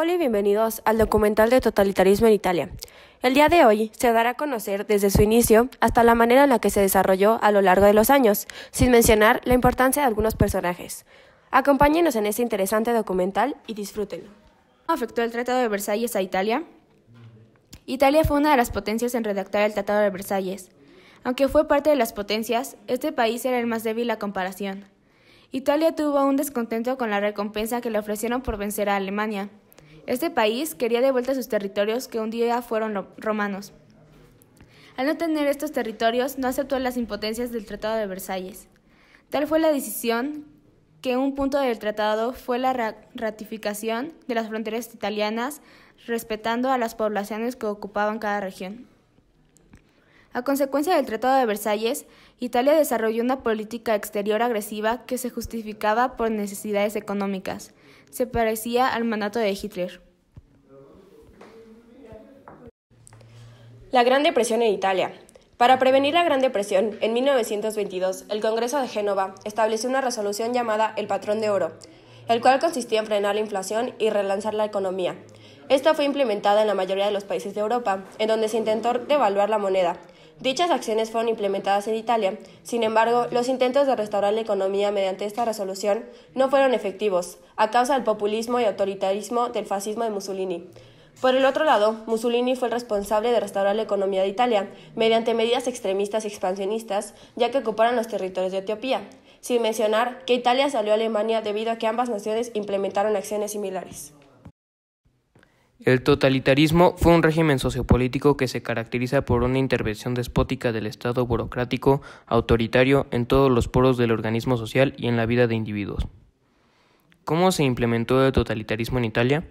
Hola y bienvenidos al documental de totalitarismo en Italia. El día de hoy se dará a conocer desde su inicio hasta la manera en la que se desarrolló a lo largo de los años, sin mencionar la importancia de algunos personajes. Acompáñenos en este interesante documental y disfrútenlo. ¿Cómo afectó el Tratado de Versalles a Italia? Italia fue una de las potencias en redactar el Tratado de Versalles. Aunque fue parte de las potencias, este país era el más débil a comparación. Italia tuvo un descontento con la recompensa que le ofrecieron por vencer a Alemania. Este país quería de vuelta sus territorios que un día fueron romanos. Al no tener estos territorios, no aceptó las impotencias del Tratado de Versalles. Tal fue la decisión que un punto del tratado fue la ratificación de las fronteras italianas, respetando a las poblaciones que ocupaban cada región. A consecuencia del Tratado de Versalles, Italia desarrolló una política exterior agresiva que se justificaba por necesidades económicas. Se parecía al mandato de Hitler. La Gran Depresión en Italia. Para prevenir la Gran Depresión, en 1922, el Congreso de Génova estableció una resolución llamada el Patrón de Oro, el cual consistía en frenar la inflación y relanzar la economía. Esta fue implementada en la mayoría de los países de Europa, en donde se intentó devaluar la moneda. Dichas acciones fueron implementadas en Italia. Sin embargo, los intentos de restaurar la economía mediante esta resolución no fueron efectivos, a causa del populismo y autoritarismo del fascismo de Mussolini. Por el otro lado, Mussolini fue el responsable de restaurar la economía de Italia mediante medidas extremistas y expansionistas, ya que ocuparon los territorios de Etiopía, sin mencionar que Italia salió a Alemania debido a que ambas naciones implementaron acciones similares. El totalitarismo fue un régimen sociopolítico que se caracteriza por una intervención despótica del Estado burocrático, autoritario en todos los poros del organismo social y en la vida de individuos. ¿Cómo se implementó el totalitarismo en Italia?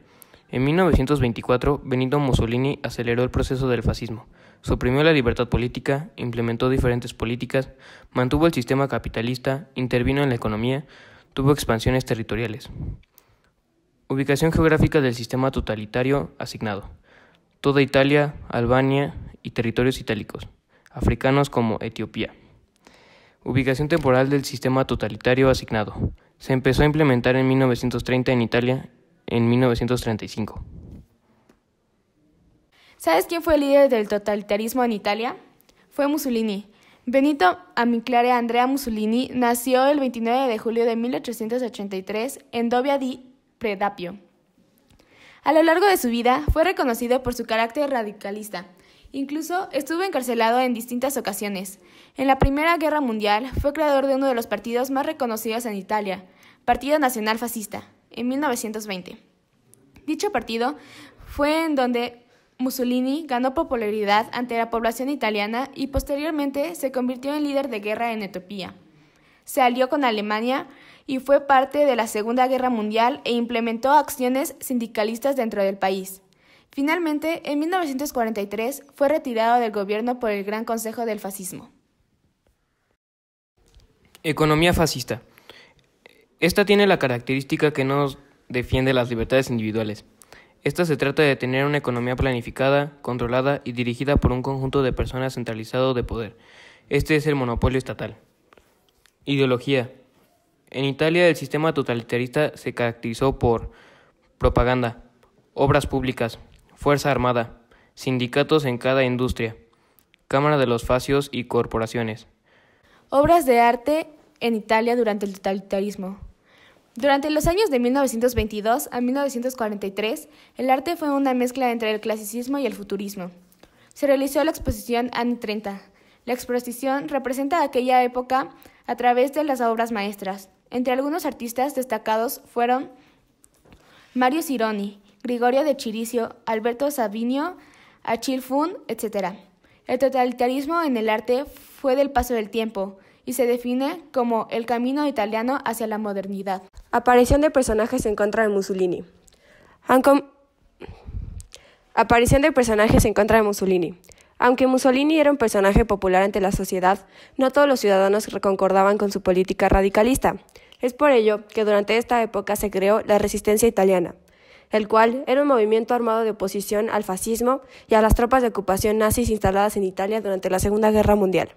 En 1924, Benito Mussolini aceleró el proceso del fascismo, suprimió la libertad política, implementó diferentes políticas, mantuvo el sistema capitalista, intervino en la economía, tuvo expansiones territoriales. Ubicación geográfica del sistema totalitario asignado: toda Italia, Albania y territorios itálicos, africanos como Etiopía. Ubicación temporal del sistema totalitario asignado: se empezó a implementar en 1930 en Italia, en 1935. ¿Sabes quién fue el líder del totalitarismo en Italia? Fue Mussolini. Benito Amilcare Andrea Mussolini nació el 29 de julio de 1883 en Dobbia di Predappio. A lo largo de su vida fue reconocido por su carácter radicalista. Incluso estuvo encarcelado en distintas ocasiones. En la Primera Guerra Mundial fue creador de uno de los partidos más reconocidos en Italia, Partido Nacional Fascista, en 1920. Dicho partido fue en donde Mussolini ganó popularidad ante la población italiana y posteriormente se convirtió en líder de guerra en Etiopía. Se alió con Alemania y fue parte de la Segunda Guerra Mundial e implementó acciones sindicalistas dentro del país. Finalmente, en 1943, fue retirado del gobierno por el Gran Consejo del Fascismo. Economía fascista. Esta tiene la característica que no defiende las libertades individuales. Esta se trata de tener una economía planificada, controlada y dirigida por un conjunto de personas centralizado de poder. Este es el monopolio estatal. Ideología. En Italia el sistema totalitarista se caracterizó por propaganda, obras públicas, fuerza armada, sindicatos en cada industria, Cámara de los Facios y corporaciones. Obras de arte en Italia durante el totalitarismo. Durante los años de 1922 a 1943, el arte fue una mezcla entre el clasicismo y el futurismo. Se realizó la exposición Anni 30. La exposición representa aquella época a través de las obras maestras. Entre algunos artistas destacados fueron Mario Cironi, Gregorio de Chirico, Alberto Savinio, Achille Fun, etc. El totalitarismo en el arte fue del paso del tiempo y se define como el camino italiano hacia la modernidad. Aparición de personajes en contra de Mussolini. Aunque Mussolini era un personaje popular ante la sociedad, no todos los ciudadanos concordaban con su política radicalista. Es por ello que durante esta época se creó la Resistencia Italiana, el cual era un movimiento armado de oposición al fascismo y a las tropas de ocupación nazis instaladas en Italia durante la Segunda Guerra Mundial.